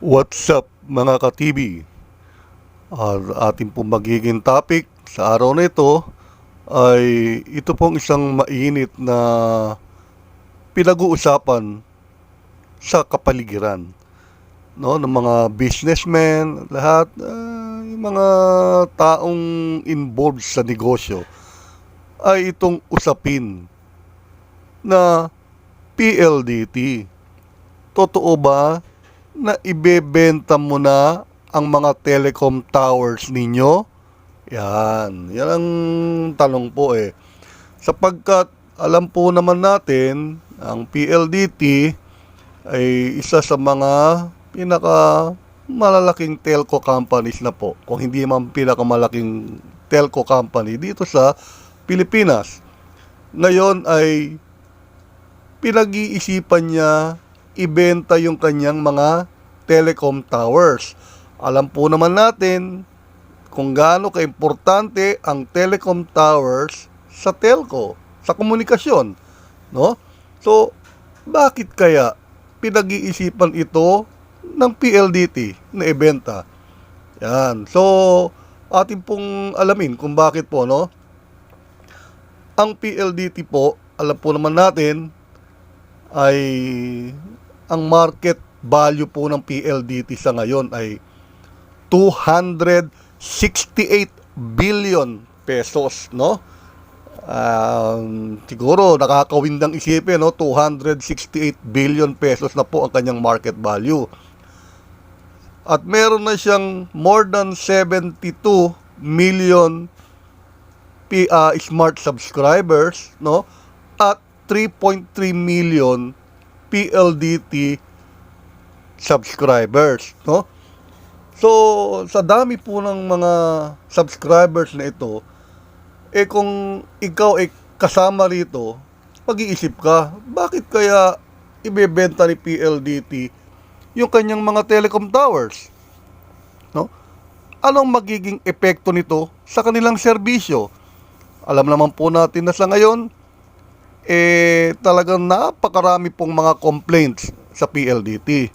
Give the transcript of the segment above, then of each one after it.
What's up mga ka-TV? Ang ating pong magiging topic sa araw na ito ay ito pong isang mainit na pinag-uusapan sa kapaligiran, no, ng mga businessmen, lahat, yung mga taong involved sa negosyo ay itong usapin na PLDT. Totoo ba na ibebenta mo na ang mga telecom towers ninyo? Yan ang tanong po eh. Sapagkat alam po naman natin, ang PLDT ay isa sa mga pinaka malalaking telco companies na po. Kung hindi man pinakamalaking telco company dito sa Pilipinas. Ngayon ay pinag-iisipan niya ibenta yung kanyang mga telecom towers. Alam po naman natin kung gaano kaimportante ang telecom towers sa telco, sa komunikasyon, no? So, bakit kaya pinag-iisipan ito ng PLDT na ibenta? Yan. So, atin pong alamin kung bakit po, no? Ang PLDT po, alam po naman natin, ay ang market value po ng PLDT sa ngayon ay 268 billion pesos, no? Siguro nakakawindang isipin, no? 268 billion pesos na po ang kanyang market value. At meron na siyang more than 72 million smart subscribers, no? At 3.3 million PLDT subscribers, no? So, sa dami po ng mga subscribers na ito, kung ikaw kasama rito, pag-iisip ka, bakit kaya ibebenta ni PLDT yung kanyang mga telecom towers, no? Anong magiging epekto nito sa kanilang serbisyo? Alam naman po natin na sa ngayon, talagang napakarami pong mga complaints sa PLDT.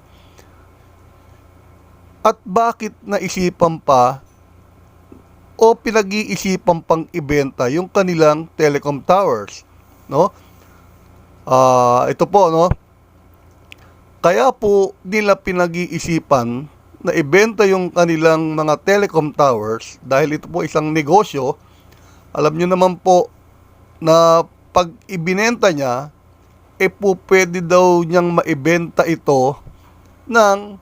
At bakit naisipan pa o pinag-iisipan pang ibenta yung kanilang telecom towers, no? Ito po, no? Kaya po nila pinag-iisipan na ibenta yung kanilang mga telecom towers dahil ito po isang negosyo. Alam nyo naman po na pag ibinenta niya, po pwede daw niyang maibenta ito ng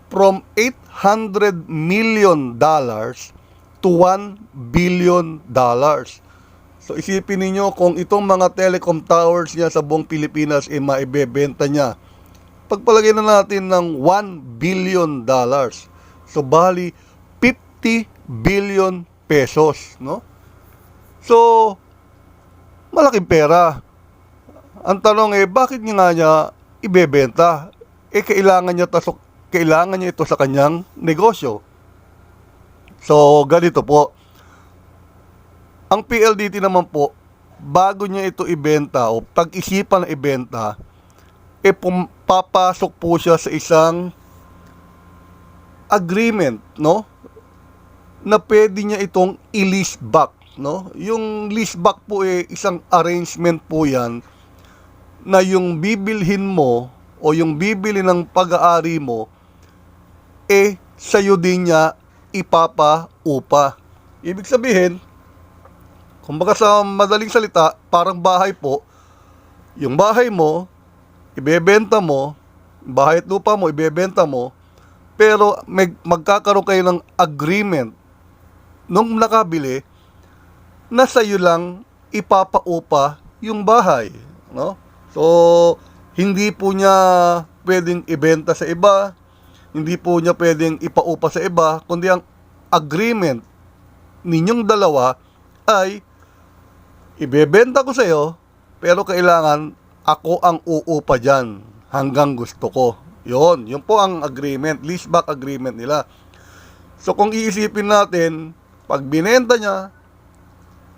from $800 million to $1 billion. So isipin niyo kung itong mga telecom towers niya sa buong Pilipinas maibebenta niya. Pagpalagay na natin ng $1 billion. So bali 50 billion pesos, no? So malaking pera. Ang tanong bakit niya ibebenta? Kailangan niya ito sa kanyang negosyo. So, ganito po. Ang PLDT naman po, bago niya ito ibenta o pag-isipan na ibenta, papasok po siya sa isang agreement, no? Na pwede niya itong i-lease back, no? Yung lease back po isang arrangement po yan na yung bibilhin mo o yung bibili ng pag-aari mo sa'yo din niya ipapaupa. Ibig sabihin, kumbaga sa madaling salita, parang bahay po, yung bahay mo ibebenta mo, bahay at lupa mo ibebenta mo, pero magkakaroon kayo ng agreement nung nakabili na sa'yo lang ipapaupa yung bahay, no? So, hindi po niya pwedeng ibenta sa iba, hindi po niya pwedeng ipaupa sa iba, kundi ang agreement ninyong dalawa ay ibebenta ko sa iyo, pero kailangan ako ang uupa dyan hanggang gusto ko. Yun po ang agreement, leaseback agreement nila. So kung iisipin natin, pag binenta niya,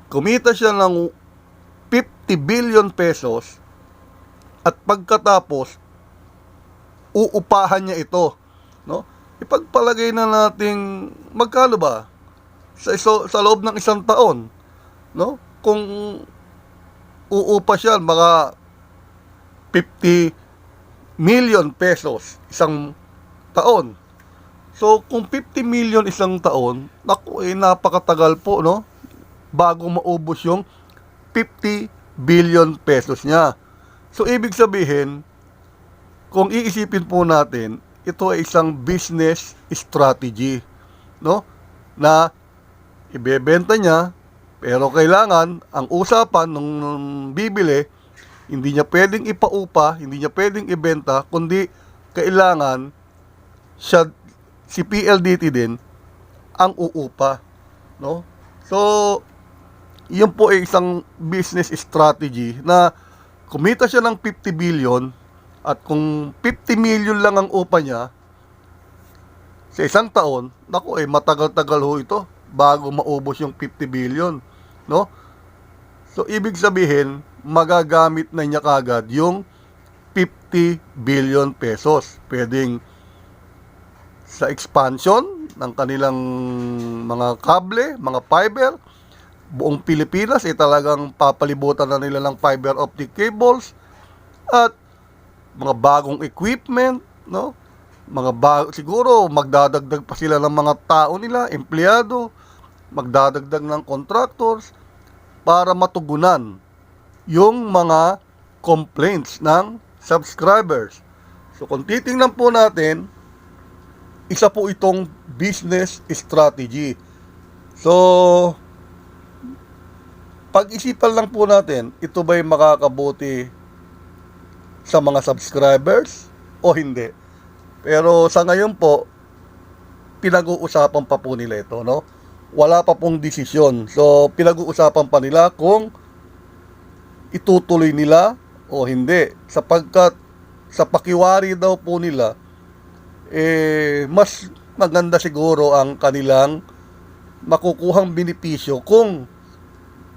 kumita siya ng 50 billion pesos at pagkatapos uupahan niya ito no? Ipagpalagay na nating magkano ba sa loob ng isang taon, no? Kung uupa siya mga 50 million pesos isang taon. So, kung 50 million isang taon, naku, napakatagal po, no? Bago maubos yung 50 billion pesos niya. So, ibig sabihin, kung iisipin po natin, ito ay isang business strategy, no? Na ibebenta niya, pero kailangan, ang usapan nung bibili, hindi niya pwedeng ipaupa, hindi niya pwedeng ibenta, kundi kailangan siya, si PLDT din ang uupa, no? So, yun po ay isang business strategy na kumita siya ng 50 billion at kung 50 million lang ang upa niya sa isang taon, naku, matagal-tagal ho ito bago maubos yung 50 billion, no? So, ibig sabihin, magagamit na niya kagad yung 50 billion pesos. Pwedeng sa expansion ng kanilang mga kable, mga fiber, buong Pilipinas talagang papalibutan na nila ng fiber optic cables at mga bagong equipment, no? Siguro magdadagdag pa sila ng mga tao nila, empleyado, magdadagdag ng contractors para matugunan yung mga complaints ng subscribers. So kung titingnan po natin, isa po itong business strategy. So, pag-isipan lang po natin, ito ba'y makakabuti sa mga subscribers o hindi? Pero sa ngayon po, pinag-uusapan pa po nila ito, no? Wala pa pong desisyon. So, pinag-uusapan pa nila kung itutuloy nila o hindi. Sapagkat sa pakiwari daw po nila, mas maganda siguro ang kanilang makukuhang benepisyo kung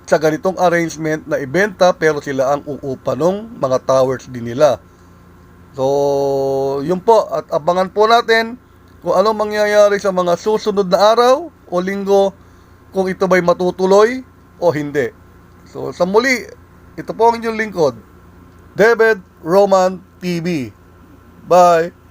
sa ganitong arrangement na ibenta pero sila ang uupa ng mga towers din nila. So, yun po. At abangan po natin kung ano mangyayari sa mga susunod na araw o linggo, kung ito ba'y matutuloy o hindi. So, sa muli, ito po ang inyong lingkod, David Roman TV. Bye!